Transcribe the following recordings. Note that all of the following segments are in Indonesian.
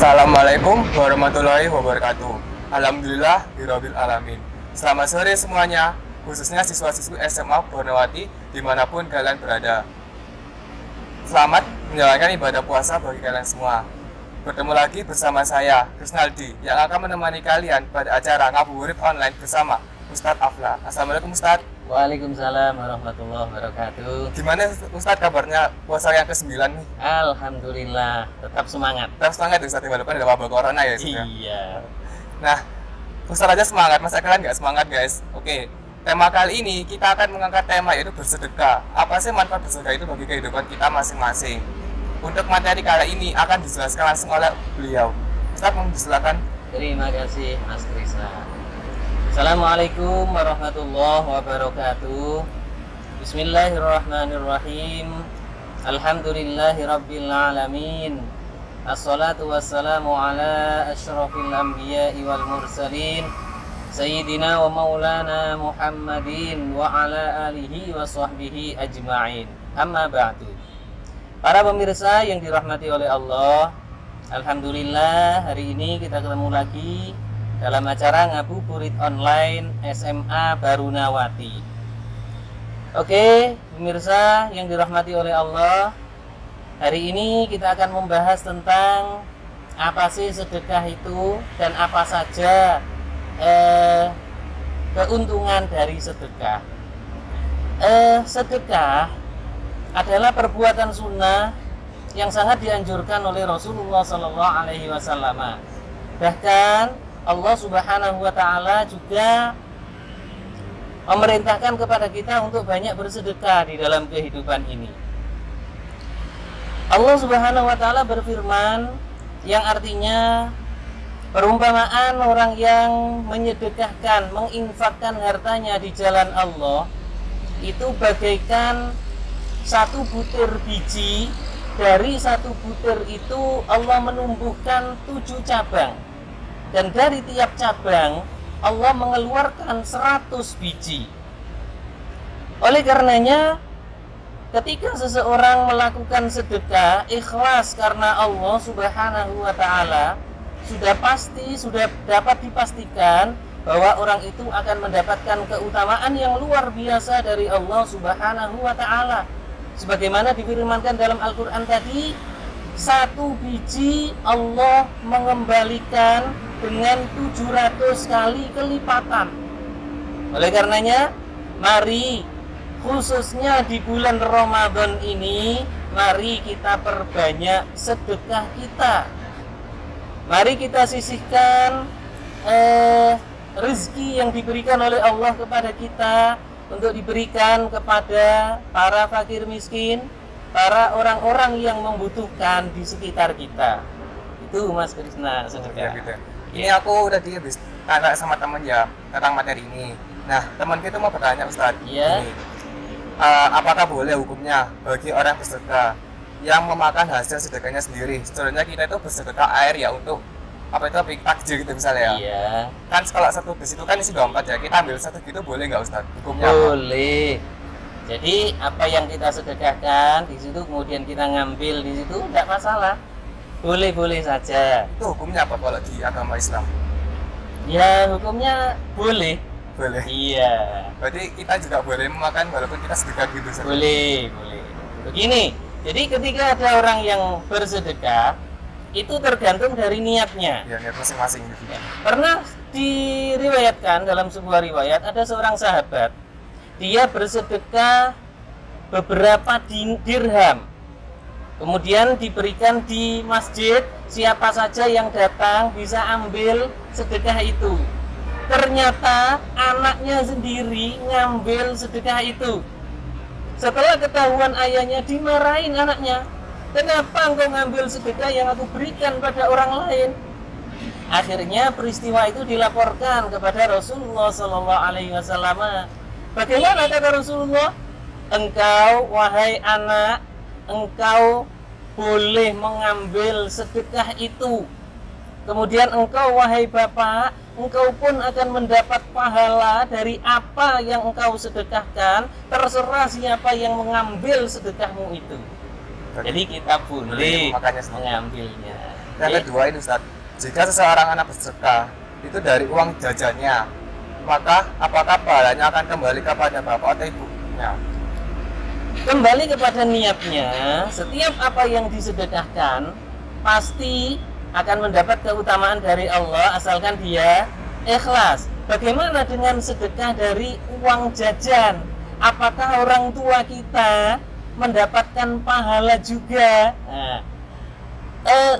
Assalamualaikum warahmatullahi wabarakatuh. Alhamdulillah birabbil alamin. Selamat sore semuanya, khususnya siswa-siswi SMA Bornowati dimanapun kalian berada. Selamat menjalankan ibadah puasa bagi kalian semua. Bertemu lagi bersama saya, Krisnaldi, yang akan menemani kalian pada acara ngabuburit online bersama Ustadz Afla. Assalamualaikum Ustadz. Waalaikumsalam warahmatullahi wabarakatuh. Gimana Ustadz kabarnya puasa yang ke-9 nih? Alhamdulillah, tetap semangat. Tetap semangat Ustadz, walaupun ada wabah corona ya Ustadz. Iya. Nah, Ustadz aja semangat, masa kalian nggak semangat guys? Oke, tema kali ini kita akan mengangkat tema yaitu bersedekah. Apa sih manfaat bersedekah itu bagi kehidupan kita masing-masing? Untuk materi kali ini akan dijelaskan langsung oleh beliau. Ustadz, mau silakan. Terima kasih Mas Krishna. Assalamualaikum warahmatullahi wabarakatuh. Bismillahirrahmanirrahim. Alhamdulillahirabbil alamin. Assalatu wassalamu ala asyrafil anbiya'i wal mursalin Sayyidina wa maulana Muhammadin wa ala alihi wa sahbihi ajma'in. Amma ba'du. Para pemirsa yang dirahmati oleh Allah, alhamdulillah hari ini kita ketemu lagi dalam acara ngabuburit online SMA Barunawati. Oke, pemirsa yang dirahmati oleh Allah, hari ini kita akan membahas tentang apa sih sedekah itu dan apa saja keuntungan dari sedekah. Sedekah adalah perbuatan sunnah yang sangat dianjurkan oleh Rasulullah SAW. Bahkan Allah Subhanahu wa Ta'ala juga memerintahkan kepada kita untuk banyak bersedekah di dalam kehidupan ini. Allah Subhanahu wa Ta'ala berfirman yang artinya perumpamaan orang yang menyedekahkan, menginfakkan hartanya di jalan Allah itu bagaikan satu butir biji. Dari satu butir itu Allah menumbuhkan 7 cabang, dan dari tiap cabang Allah mengeluarkan 100 biji. Oleh karenanya, ketika seseorang melakukan sedekah ikhlas karena Allah Subhanahu wa Ta'ala, sudah dapat dipastikan bahwa orang itu akan mendapatkan keutamaan yang luar biasa dari Allah Subhanahu wa Ta'ala. Sebagaimana difirmankan dalam Al-Quran tadi, 1 biji Allah mengembalikan dengan 700 kali kelipatan. Oleh karenanya, mari khususnya di bulan Ramadan ini, mari kita perbanyak sedekah kita. Mari kita sisihkan rezeki yang diberikan oleh Allah kepada kita untuk diberikan kepada para fakir miskin, para orang-orang yang membutuhkan di sekitar kita. Itu Mas Krishna sedekah. Gitu. Ini aku udah tanya sama temen ya tentang materi ini. Nah, teman kita mau bertanya Ustadz. Iya. Apakah boleh hukumnya bagi orang bersedekah yang memakan hasil sedekahnya sendiri? Sebenarnya kita itu bersedekah air ya untuk apa itu takjil gitu misalnya ya. Iya. Kan kalau satu bis itu kan isi 24 ya. Kita ambil satu gitu boleh nggak Ustadz? Hukumnya boleh. Jadi apa yang kita sedekahkan di situ kemudian kita ngambil di situ tidak masalah. Boleh-boleh saja. Itu hukumnya apa kalau di agama Islam? Ya, hukumnya boleh. Boleh. Iya. Berarti kita juga boleh memakan walaupun kita sedekah gitu. Boleh. Begini, jadi ketika ada orang yang bersedekah, itu tergantung dari niatnya. Ya, niat masing-masing gitu. Pernah diriwayatkan dalam sebuah riwayat, ada seorang sahabat, dia bersedekah beberapa dirham. Kemudian diberikan di masjid, siapa saja yang datang bisa ambil sedekah itu. Ternyata anaknya sendiri ngambil sedekah itu. Setelah ketahuan ayahnya, dimarahin anaknya. Kenapa engkau ngambil sedekah yang aku berikan pada orang lain? Akhirnya peristiwa itu dilaporkan kepada Rasulullah SAW. Bagaimana kata Rasulullah? Engkau wahai anak, engkau boleh mengambil sedekah itu. Kemudian engkau wahai bapak, engkau pun akan mendapat pahala dari apa yang engkau sedekahkan. Terserah siapa yang mengambil sedekahmu itu. Jadi kita boleh mengambilnya. Yang kedua ini Ustadz, jika seseorang anak bersedekah itu dari uang jajannya, maka apakah pahalanya akan kembali kepada bapak atau ibunya? Kembali kepada niatnya. Setiap apa yang disedekahkan pasti akan mendapat keutamaan dari Allah asalkan dia ikhlas. Bagaimana dengan sedekah dari uang jajan? Apakah orang tua kita mendapatkan pahala juga? Nah,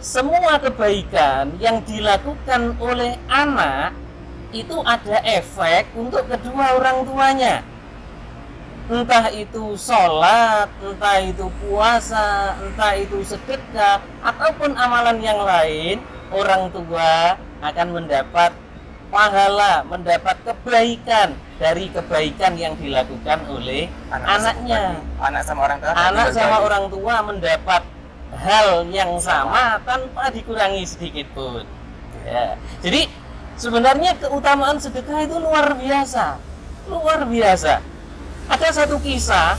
semua kebaikan yang dilakukan oleh anak itu ada efek untuk kedua orang tuanya. Entah itu sholat, entah itu puasa, entah itu sedekah, ataupun amalan yang lain, orang tua akan mendapat pahala, mendapat kebaikan dari kebaikan yang dilakukan oleh anaknya. Anak sama orang tua. Anak sama orang tua mendapat hal yang sama tanpa dikurangi sedikit pun. Ya. Jadi sebenarnya keutamaan sedekah itu luar biasa, luar biasa. Ada satu kisah,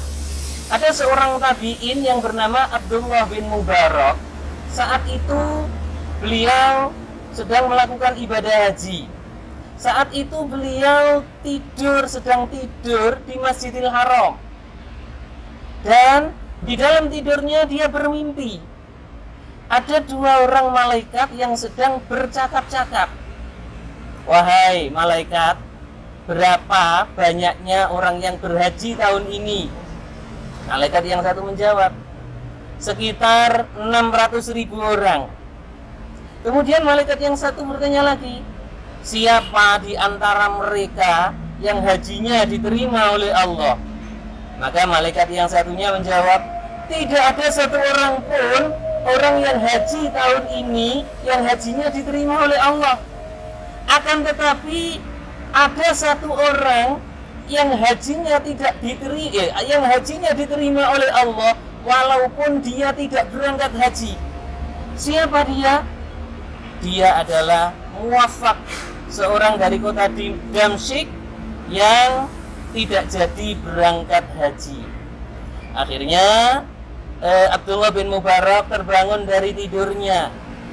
ada seorang tabi'in yang bernama Abdullah bin Mubarak. Saat itu beliau sedang melakukan ibadah haji. Saat itu beliau sedang tidur di Masjidil Haram. Dan di dalam tidurnya dia bermimpi. Ada dua orang malaikat yang sedang bercakap-cakap. Wahai malaikat, berapa banyaknya orang yang berhaji tahun ini? Malaikat yang satu menjawab, sekitar 600.000 orang. Kemudian malaikat yang satu bertanya lagi, siapa di antara mereka yang hajinya diterima oleh Allah? Maka malaikat yang satunya menjawab, tidak ada satu orang pun orang yang haji tahun ini yang hajinya diterima oleh Allah. Akan tetapi ada satu orang yang hajinya tidak diterima, yang hajinya diterima oleh Allah walaupun dia tidak berangkat haji. Siapa dia? Dia adalah Muwafaq, seorang dari kota Damsyik yang tidak jadi berangkat haji. Akhirnya Abdullah bin Mubarak terbangun dari tidurnya.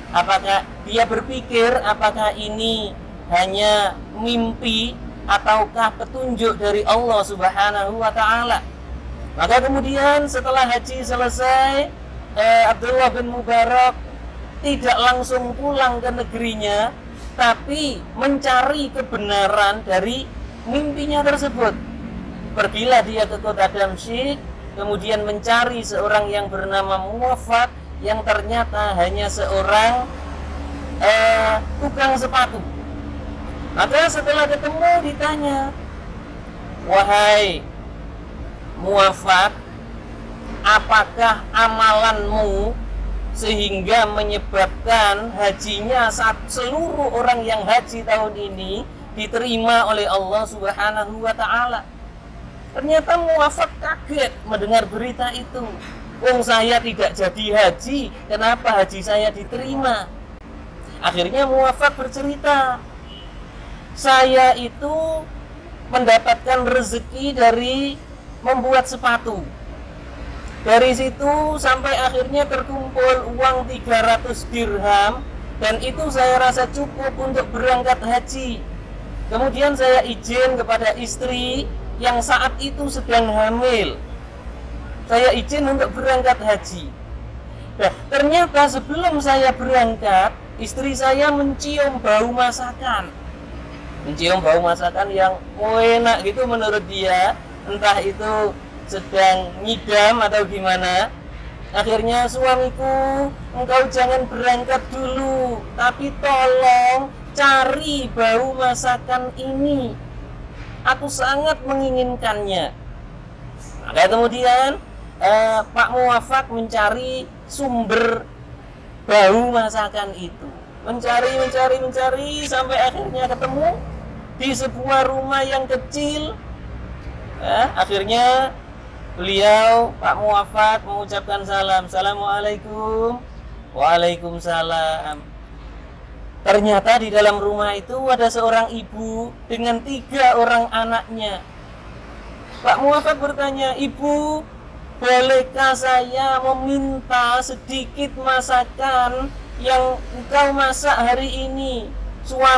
Apakah dia berpikir apakah ini hanya mimpi ataukah petunjuk dari Allah Subhanahu wa ta'ala? Maka kemudian setelah haji selesai, Abdullah bin Mubarak tidak langsung pulang ke negerinya, tapi mencari kebenaran dari mimpinya tersebut. Pergilah dia ke kota Damsyik, kemudian mencari seorang yang bernama Muwafaq, yang ternyata hanya seorang tukang sepatu. Maka setelah ketemu ditanya, wahai Muwafaq, apakah amalanmu sehingga menyebabkan hajinya seluruh orang yang haji tahun ini diterima oleh Allah Subhanahu wa ta'ala? Ternyata Muwafaq kaget mendengar berita itu. Wong saya tidak jadi haji, kenapa haji saya diterima? Akhirnya Muwafaq bercerita, saya itu mendapatkan rezeki dari membuat sepatu. Dari situ sampai akhirnya terkumpul uang 300 dirham, dan itu saya rasa cukup untuk berangkat haji. Kemudian saya izin kepada istri yang saat itu sedang hamil, saya izin untuk berangkat haji. Nah, ternyata sebelum saya berangkat, istri saya mencium bau masakan. Mencium bau masakan yang enak gitu menurut dia, entah itu sedang ngidam atau gimana. Akhirnya, suamiku, engkau jangan berangkat dulu, tapi tolong cari bau masakan ini, aku sangat menginginkannya. Maka kemudian Pak Muwafaq mencari sumber bau masakan itu, mencari sampai akhirnya ketemu di sebuah rumah yang kecil. Akhirnya beliau, Pak Muwafaq, mengucapkan salam. Assalamualaikum. Waalaikumsalam. Ternyata di dalam rumah itu ada seorang ibu dengan 3 orang anaknya. Pak Muwafaq bertanya, ibu, bolehkah saya meminta sedikit masakan yang engkau masak hari ini?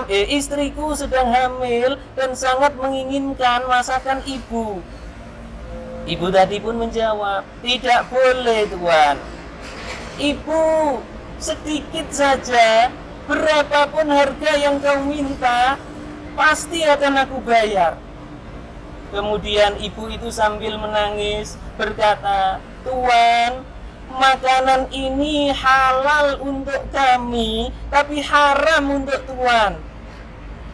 Istriku sedang hamil dan sangat menginginkan masakan ibu. Ibu tadi pun menjawab, tidak boleh Tuan. Ibu, sedikit saja, berapapun harga yang kau minta, pasti akan aku bayar. Kemudian ibu itu sambil menangis berkata, Tuan, makanan ini halal untuk kami, tapi haram untuk Tuan.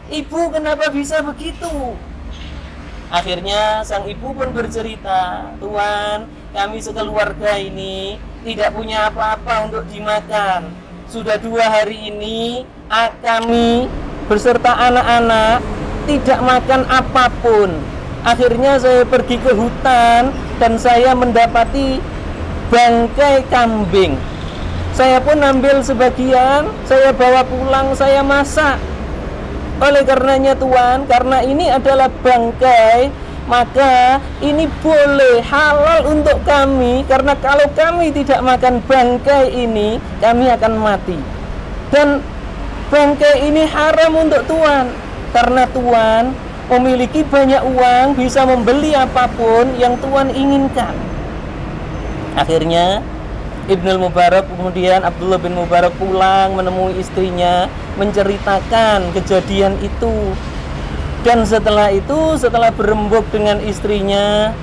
Ibu, kenapa bisa begitu? Akhirnya sang ibu pun bercerita, Tuan, kami sekeluarga ini tidak punya apa-apa untuk dimakan. Sudah 2 hari ini kami beserta anak-anak tidak makan apapun. Akhirnya saya pergi ke hutan dan saya mendapati bangkai kambing. Saya pun ambil sebagian, saya bawa pulang, saya masak. Oleh karenanya Tuan, karena ini adalah bangkai, maka ini boleh, halal untuk kami. Karena kalau kami tidak makan bangkai ini, kami akan mati. Dan bangkai ini haram untuk Tuan, karena Tuan memiliki banyak uang, bisa membeli apapun yang Tuan inginkan. Akhirnya Ibnul Mubarak, kemudian Abdullah bin Mubarak pulang menemui istrinya, menceritakan kejadian itu. Dan setelah itu, setelah berembuk dengan istrinya,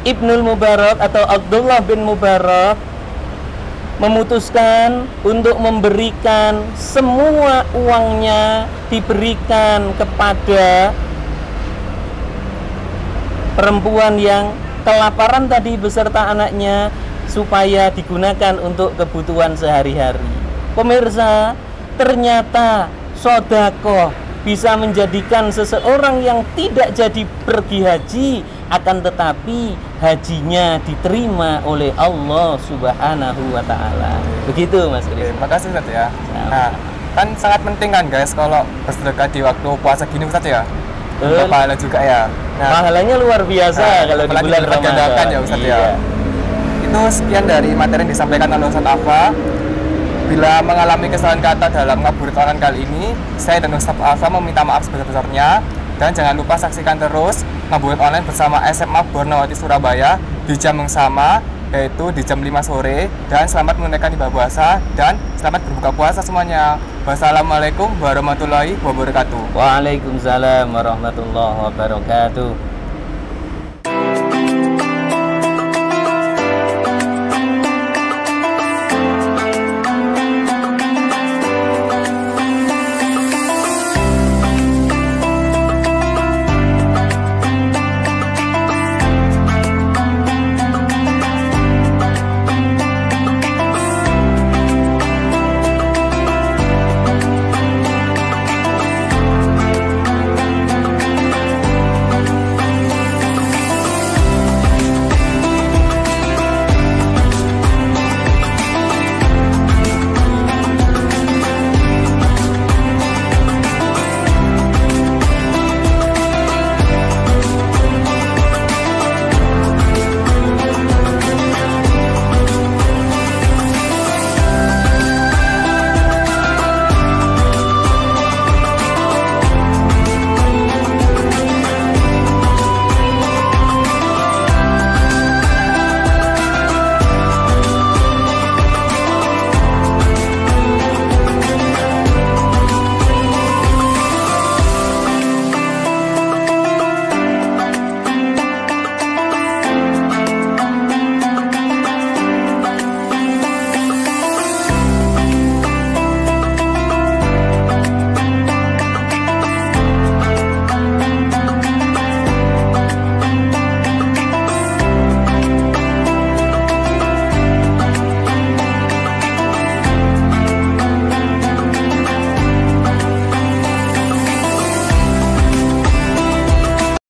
Ibnul Mubarak atau Abdullah bin Mubarak memutuskan untuk memberikan semua uangnya, diberikan kepada perempuan yang kelaparan tadi beserta anaknya, supaya digunakan untuk kebutuhan sehari-hari. Pemirsa, ternyata sedekah bisa menjadikan seseorang yang tidak jadi pergi haji, akan tetapi hajinya diterima oleh Allah Subhanahu wa Ta'ala. Begitu Mas Kris. Terima kasih Ustaz ya. Nah, kan sangat penting kan guys kalau bersedekah di waktu puasa gini Ustaz ya. Pahala juga ya. Nah, pahalanya luar biasa kalau di bulan Ramadan ya Ustaz ya. Itu sekian dari materi yang disampaikan oleh Ustaz Alfa. Bila mengalami kesalahan kata dalam ngabuburit kali ini, saya dan Ustaz Alfa meminta maaf sebesar-besarnya. Dan jangan lupa saksikan terus ngabuburit online bersama SMA Bornowati Surabaya di jam yang sama, yaitu di jam 5 sore. Dan selamat menunaikan ibadah puasa dan selamat berbuka puasa semuanya. Wassalamualaikum warahmatullahi wabarakatuh. Waalaikumsalam warahmatullahi wabarakatuh.